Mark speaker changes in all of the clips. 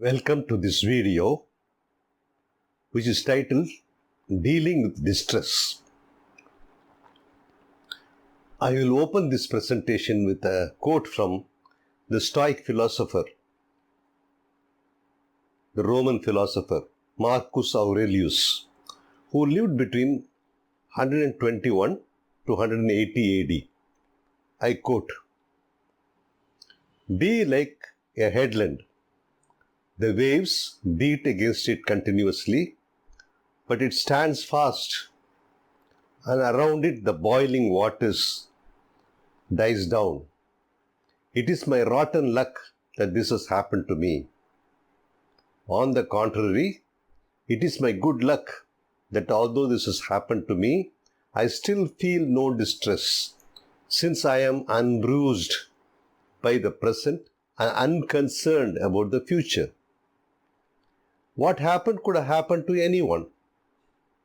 Speaker 1: Welcome to this video, which is titled Dealing with Distress. I will open this presentation with a quote from the Stoic philosopher, the Roman philosopher Marcus Aurelius, who lived between 121 to 180 AD. I quote, "Be like a headland. The waves beat against it continuously, but it stands fast, and around it the boiling waters dies down. It is my rotten luck that this has happened to me. On the contrary, it is my good luck that although this has happened to me, I still feel no distress, since I am unbruised by the present and unconcerned about the future. What happened could have happened to anyone,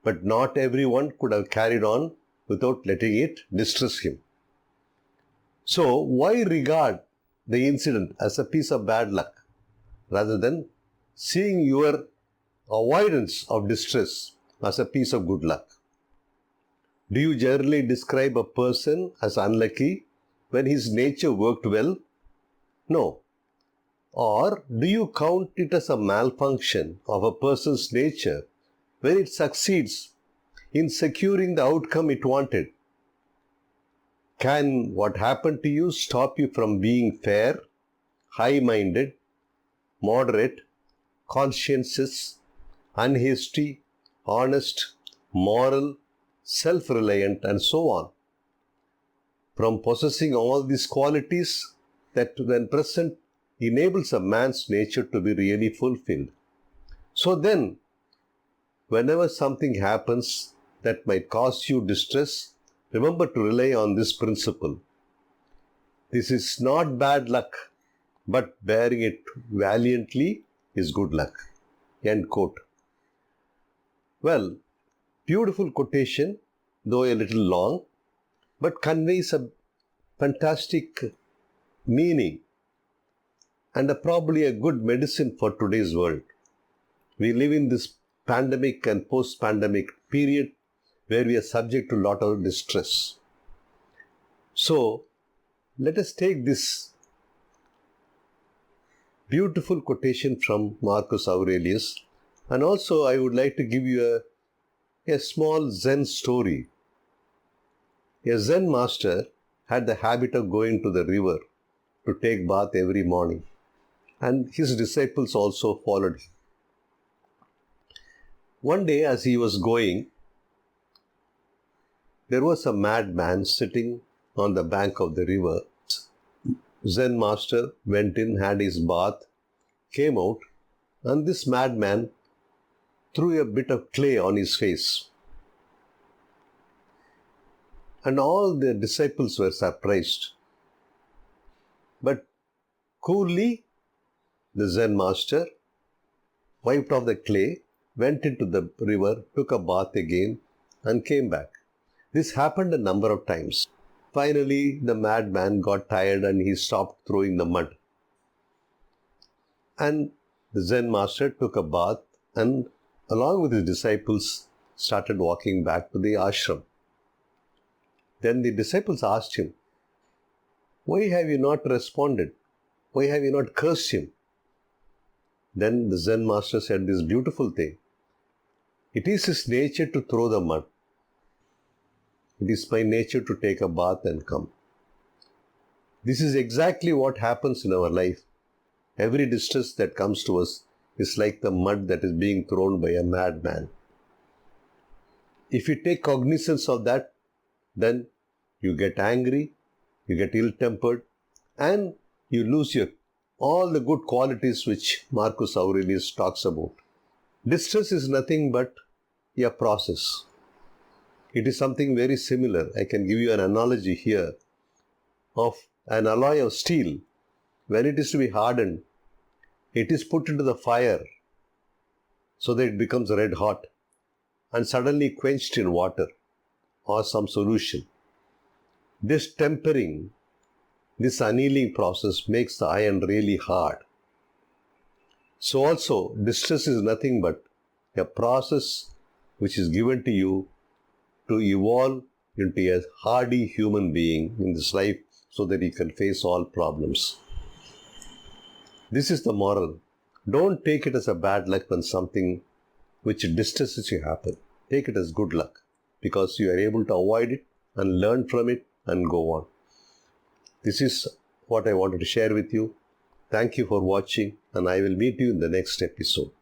Speaker 1: but not everyone could have carried on without letting it distress him. So, why regard the incident as a piece of bad luck rather than seeing your avoidance of distress as a piece of good luck? Do you generally describe a person as unlucky when his nature worked well? No. Or do you count it as a malfunction of a person's nature when it succeeds in securing the outcome it wanted? Can what happened to you stop you from being fair, high-minded, moderate, conscientious, unhasty, honest, moral, self-reliant, and so on? From possessing all these qualities that when present enables a man's nature to be really fulfilled. So then, whenever something happens that might cause you distress, remember to rely on this principle. This is not bad luck, but bearing it valiantly is good luck. End quote. Well, beautiful quotation, though a little long, but conveys a fantastic meaning and probably a good medicine for today's world. We live in this pandemic and post-pandemic period where we are subject to a lot of distress. So, let us take this beautiful quotation from Marcus Aurelius, and also I would like to give you a small Zen story. A Zen master had the habit of going to the river to take bath every morning, and his disciples also followed him. One day as he was going, there was a madman sitting on the bank of the river. Zen master went in, had his bath, came out, and this madman threw a bit of clay on his face. And all the disciples were surprised. But coolly, the Zen master wiped off the clay, went into the river, took a bath again, and came back. This happened a number of times. Finally, the madman got tired and he stopped throwing the mud. And the Zen master took a bath and, along with his disciples, started walking back to the ashram. Then the disciples asked him, "Why have you not responded? Why have you not cursed him?" Then the Zen master said this beautiful thing. It is his nature to throw the mud. It is my nature to take a bath and come. This is exactly what happens in our life. Every distress that comes to us is like the mud that is being thrown by a madman. If you take cognizance of that, then you get angry, you get ill-tempered, and you lose all the good qualities which Marcus Aurelius talks about. Distress is nothing but a process. It is something very similar. I can give you an analogy here of an alloy of steel. When it is to be hardened, it is put into the fire so that it becomes red hot and suddenly quenched in water or some solution. This tempering, this annealing process makes the iron really hard. So also, distress is nothing but a process which is given to you to evolve into a hardy human being in this life so that you can face all problems. This is the moral. Don't take it as a bad luck when something which distresses you happen. Take it as good luck because you are able to avoid it and learn from it and go on. This is what I wanted to share with you. Thank you for watching, and I will meet you in the next episode.